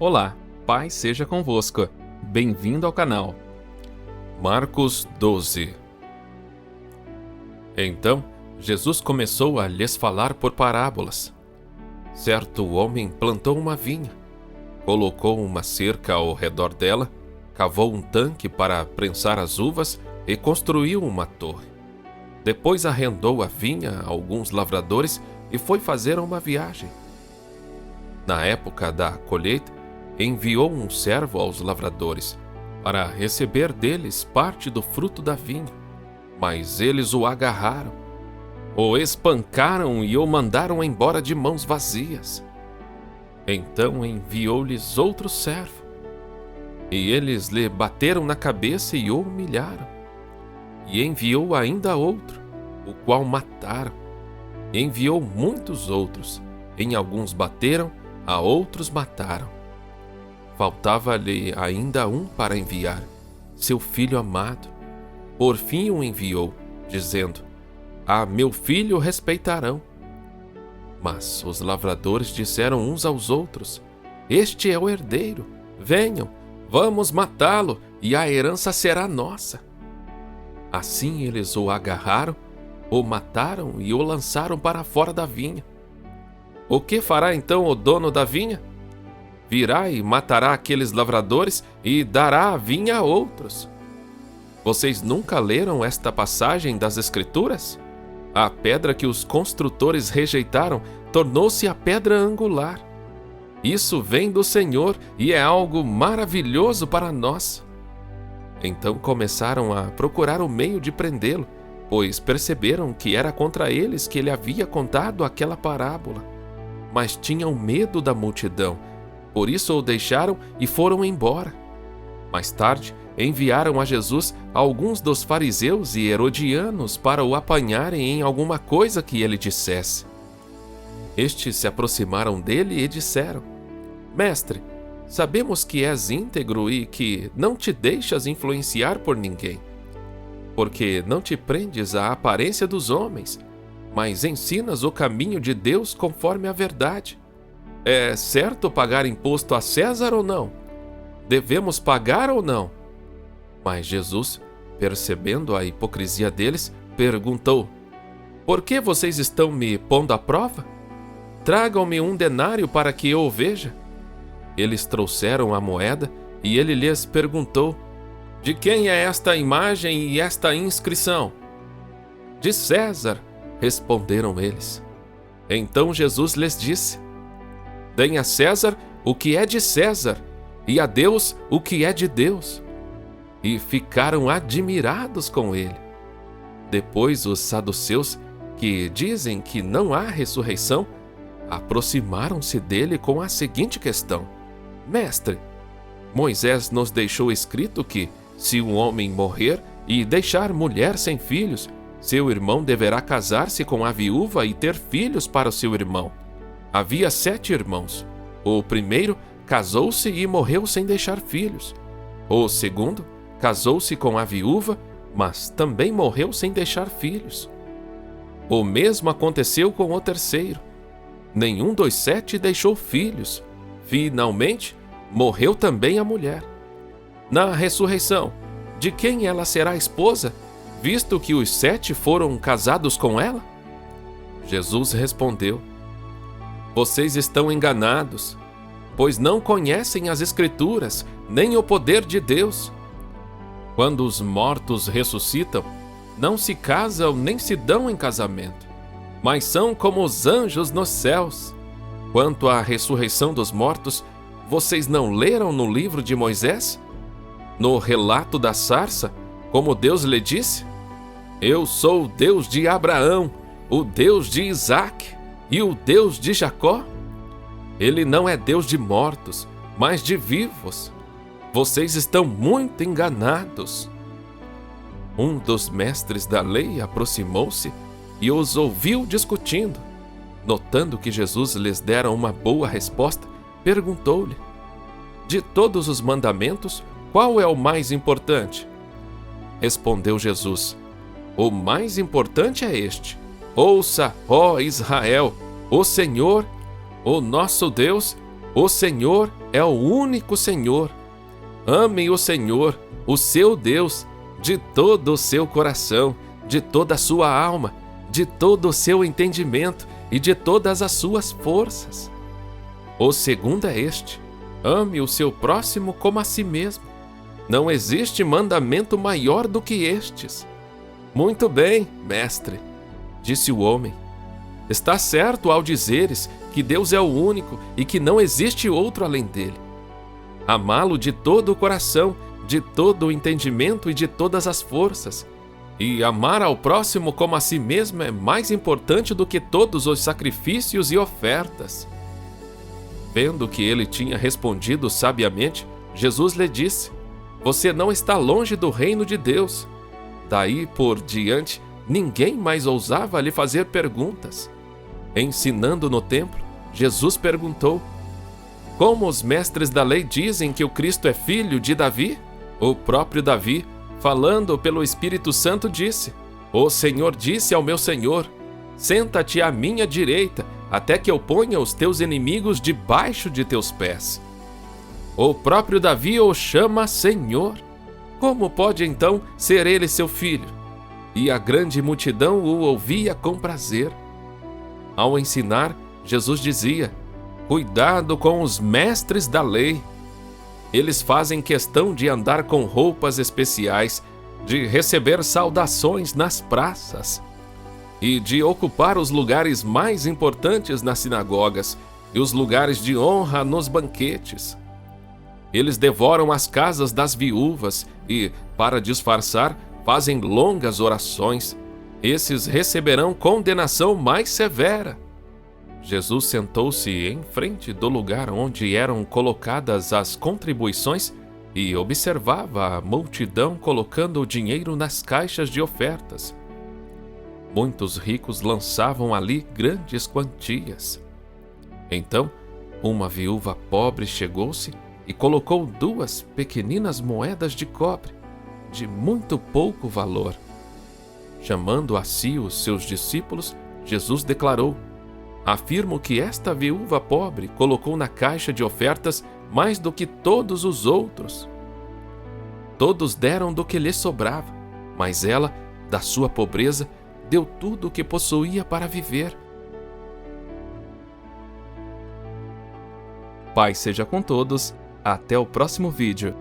Olá, paz seja convosco. Bem-vindo ao canal. Marcos 12. Então, Jesus começou a lhes falar por parábolas. Certo homem plantou uma vinha, colocou uma cerca ao redor dela, cavou um tanque para prensar as uvas e construiu uma torre. Depois arrendou a vinha a alguns lavradores e foi fazer uma viagem. Na época da colheita, enviou um servo aos lavradores para receber deles parte do fruto da vinha, mas eles o agarraram, o espancaram e o mandaram embora de mãos vazias. Então enviou-lhes outro servo, e eles lhe bateram na cabeça e o humilharam. E enviou ainda outro, o qual mataram. Enviou muitos outros, em alguns bateram, a outros mataram. Faltava-lhe ainda um para enviar, seu filho amado. Por fim o enviou, dizendo: "A meu filho respeitarão." Mas os lavradores disseram uns aos outros: "Este é o herdeiro. Venham, vamos matá-lo, e a herança será nossa." Assim eles o agarraram, o mataram e o lançaram para fora da vinha. O que fará então o dono da vinha? Virá e matará aqueles lavradores e dará a vinha a outros. Vocês nunca leram esta passagem das Escrituras? A pedra que os construtores rejeitaram tornou-se a pedra angular. Isso vem do Senhor e é algo maravilhoso para nós. Então começaram a procurar o meio de prendê-lo, pois perceberam que era contra eles que ele havia contado aquela parábola. Mas tinham medo da multidão, por isso o deixaram e foram embora. Mais tarde, enviaram a Jesus alguns dos fariseus e herodianos para o apanharem em alguma coisa que ele dissesse. Estes se aproximaram dele e disseram: "Mestre, sabemos que és íntegro e que não te deixas influenciar por ninguém, porque não te prendes à aparência dos homens, mas ensinas o caminho de Deus conforme a verdade. É certo pagar imposto a César ou não? Devemos pagar ou não?" Mas Jesus, percebendo a hipocrisia deles, perguntou: "Por que vocês estão me pondo à prova? Tragam-me um denário para que eu o veja." Eles trouxeram a moeda e ele lhes perguntou: "De quem é esta imagem e esta inscrição?" "De César", responderam eles. Então Jesus lhes disse: "Deem a César o que é de César, e a Deus o que é de Deus." E ficaram admirados com ele. Depois os saduceus, que dizem que não há ressurreição, aproximaram-se dele com a seguinte questão: "Mestre, Moisés nos deixou escrito que, se um homem morrer e deixar mulher sem filhos, seu irmão deverá casar-se com a viúva e ter filhos para o seu irmão. Havia 7 irmãos. O primeiro casou-se e morreu sem deixar filhos. O segundo casou-se com a viúva, mas também morreu sem deixar filhos. O mesmo aconteceu com o terceiro. Nenhum dos 7 deixou filhos. Finalmente, morreu também a mulher. Na ressurreição, de quem ela será esposa, visto que os 7 foram casados com ela?" Jesus respondeu: "Vocês estão enganados, pois não conhecem as Escrituras, nem o poder de Deus. Quando os mortos ressuscitam, não se casam nem se dão em casamento, mas são como os anjos nos céus. Quanto à ressurreição dos mortos, vocês não leram no livro de Moisés? No relato da sarça, como Deus lhe disse: 'Eu sou o Deus de Abraão, o Deus de Isaque e o Deus de Jacó'? Ele não é Deus de mortos, mas de vivos. Vocês estão muito enganados." Um dos mestres da lei aproximou-se e os ouviu discutindo. Notando que Jesus lhes dera uma boa resposta, perguntou-lhe: "De todos os mandamentos, qual é o mais importante?" Respondeu Jesus: "O mais importante é este: Ouça, ó Israel, o Senhor, o nosso Deus, O Senhor é o único Senhor. Ame o Senhor, o seu Deus, de todo o seu coração, de toda a sua alma, de todo o seu entendimento e de todas as suas forças. O segundo é este: ame o seu próximo como a si mesmo. Não existe mandamento maior do que estes. Muito bem, mestre, disse o homem. Está certo ao dizeres que Deus é o único e que não existe outro além dele. Amá-lo de todo o coração, de todo o entendimento e de todas as forças. E amar ao próximo como a si mesmo é mais importante do que todos os sacrifícios e ofertas. Vendo que ele tinha respondido sabiamente, Jesus lhe disse: Você não está longe do reino de Deus. Daí por diante, ninguém mais ousava lhe fazer perguntas. Ensinando no templo, Jesus perguntou: Como os mestres da lei dizem que o Cristo é filho de Davi? O próprio Davi, falando pelo Espírito Santo, disse: O Senhor disse ao meu Senhor: Senta-te à minha direita, até que eu ponha os teus inimigos debaixo de teus pés. O próprio Davi o chama Senhor. Como pode então ser ele seu filho? E a grande multidão o ouvia com prazer. Ao ensinar, Jesus dizia: Cuidado com os mestres da lei. Eles fazem questão de andar com roupas especiais, de receber saudações nas praças e de ocupar os lugares mais importantes nas sinagogas e os lugares de honra nos banquetes. Eles devoram as casas das viúvas e, para disfarçar, fazem longas orações. Esses receberão condenação mais severa. Jesus sentou-se em frente do lugar onde eram colocadas as contribuições e observava a multidão colocando o dinheiro nas caixas de ofertas. Muitos ricos lançavam ali grandes quantias. Então, uma viúva pobre chegou-se e colocou 2 pequeninas moedas de cobre, de muito pouco valor. Chamando a si os seus discípulos, Jesus declarou: Afirmo que esta viúva pobre colocou na caixa de ofertas mais do que todos os outros. Todos deram do que lhe sobrava, mas ela, da sua pobreza, deu tudo o que possuía para viver. Paz seja com todos. Até o próximo vídeo.